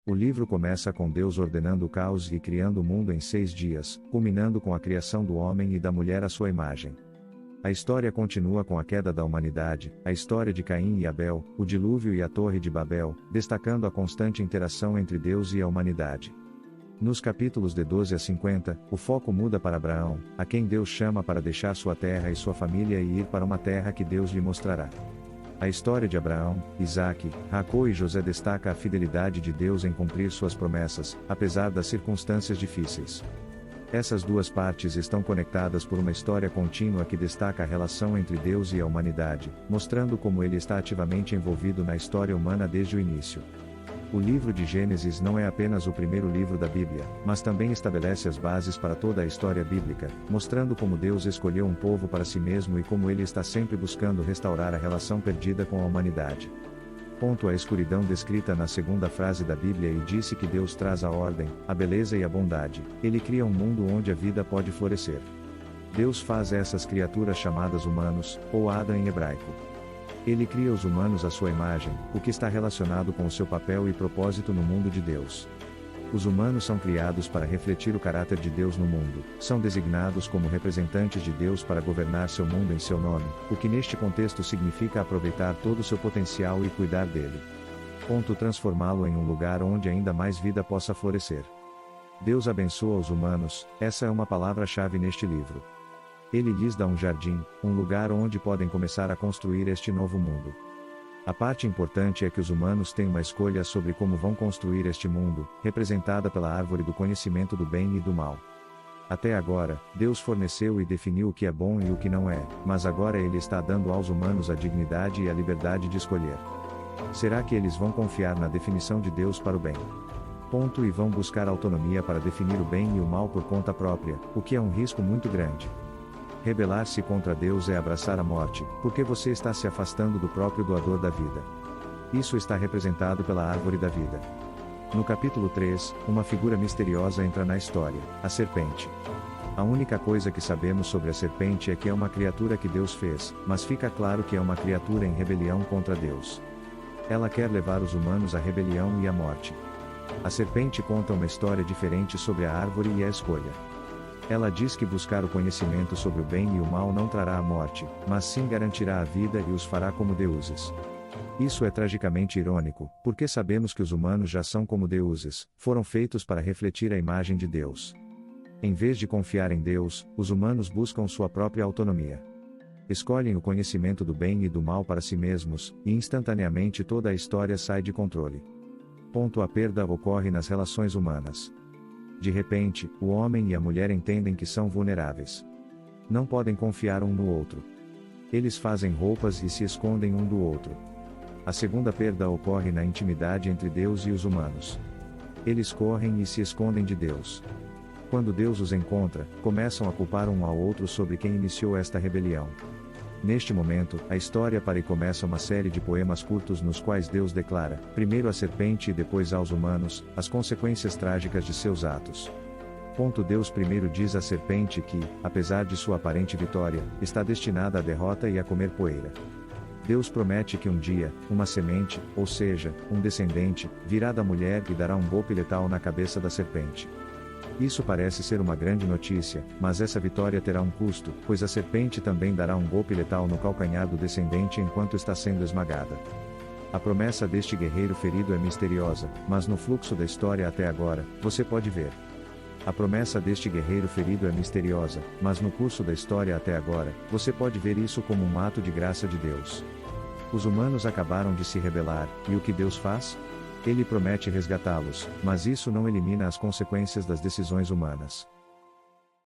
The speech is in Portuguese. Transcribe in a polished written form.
O livro começa com Deus ordenando o caos e criando o mundo em 6 dias, culminando com a criação do homem e da mulher à sua imagem. A história continua com a queda da humanidade, a história de Caim e Abel, o dilúvio e a Torre de Babel, destacando a constante interação entre Deus e a humanidade. Nos capítulos de 12 a 50, o foco muda para Abraão, a quem Deus chama para deixar sua terra e sua família e ir para uma terra que Deus lhe mostrará. A história de Abraão, Isaque, Jacó e José destaca a fidelidade de Deus em cumprir suas promessas, apesar das circunstâncias difíceis. Essas duas partes estão conectadas por uma história contínua que destaca a relação entre Deus e a humanidade, mostrando como ele está ativamente envolvido na história humana desde o início. O livro de Gênesis não é apenas o primeiro livro da Bíblia, mas também estabelece as bases para toda a história bíblica, mostrando como Deus escolheu um povo para si mesmo e como ele está sempre buscando restaurar a relação perdida com a humanidade. A escuridão descrita na segunda frase da Bíblia e disse que Deus traz a ordem, a beleza e a bondade, ele cria um mundo onde a vida pode florescer. Deus faz essas criaturas chamadas humanos, ou Adam em hebraico. Ele cria os humanos à sua imagem, o que está relacionado com o seu papel e propósito no mundo de Deus. Os humanos são criados para refletir o caráter de Deus no mundo, são designados como representantes de Deus para governar seu mundo em seu nome, o que neste contexto significa aproveitar todo o seu potencial e cuidar dele. Transformá-lo em um lugar onde ainda mais vida possa florescer. Deus abençoa os humanos, essa é uma palavra-chave neste livro. Ele lhes dá um jardim, um lugar onde podem começar a construir este novo mundo. A parte importante é que os humanos têm uma escolha sobre como vão construir este mundo, representada pela árvore do conhecimento do bem e do mal. Até agora, Deus forneceu e definiu o que é bom e o que não é, mas agora ele está dando aos humanos a dignidade e a liberdade de escolher. Será que eles vão confiar na definição de Deus para o bem? E vão buscar autonomia para definir o bem e o mal por conta própria, o que é um risco muito grande. Rebelar-se contra Deus é abraçar a morte, porque você está se afastando do próprio doador da vida. Isso está representado pela árvore da vida. No capítulo 3, uma figura misteriosa entra na história, a serpente. A única coisa que sabemos sobre a serpente é que é uma criatura que Deus fez, mas fica claro que é uma criatura em rebelião contra Deus. Ela quer levar os humanos à rebelião e à morte. A serpente conta uma história diferente sobre a árvore e a escolha. Ela diz que buscar o conhecimento sobre o bem e o mal não trará a morte, mas sim garantirá a vida e os fará como deuses. Isso é tragicamente irônico, porque sabemos que os humanos já são como deuses, foram feitos para refletir a imagem de Deus. Em vez de confiar em Deus, os humanos buscam sua própria autonomia. Escolhem o conhecimento do bem e do mal para si mesmos, e instantaneamente toda a história sai de controle. A perda ocorre nas relações humanas. De repente, o homem e a mulher entendem que são vulneráveis. Não podem confiar um no outro. Eles fazem roupas e se escondem um do outro. A segunda perda ocorre na intimidade entre Deus e os humanos. Eles correm e se escondem de Deus. Quando Deus os encontra, começam a culpar um ao outro sobre quem iniciou esta rebelião. Neste momento, a história para e começa uma série de poemas curtos nos quais Deus declara, primeiro à serpente e depois aos humanos, as consequências trágicas de seus atos. Deus primeiro diz à serpente que, apesar de sua aparente vitória, está destinada à derrota e a comer poeira. Deus promete que um dia, uma semente, ou seja, um descendente, virá da mulher e dará um golpe letal na cabeça da serpente. Isso parece ser uma grande notícia, mas essa vitória terá um custo, pois a serpente também dará um golpe letal no calcanhar do descendente enquanto está sendo esmagada. A promessa deste guerreiro ferido é misteriosa, mas no fluxo da história até agora, você pode ver. A promessa deste guerreiro ferido é misteriosa, mas no curso da história até agora, você pode ver isso como um ato de graça de Deus. Os humanos acabaram de se rebelar, e o que Deus faz? Ele promete resgatá-los, mas isso não elimina as consequências das decisões humanas.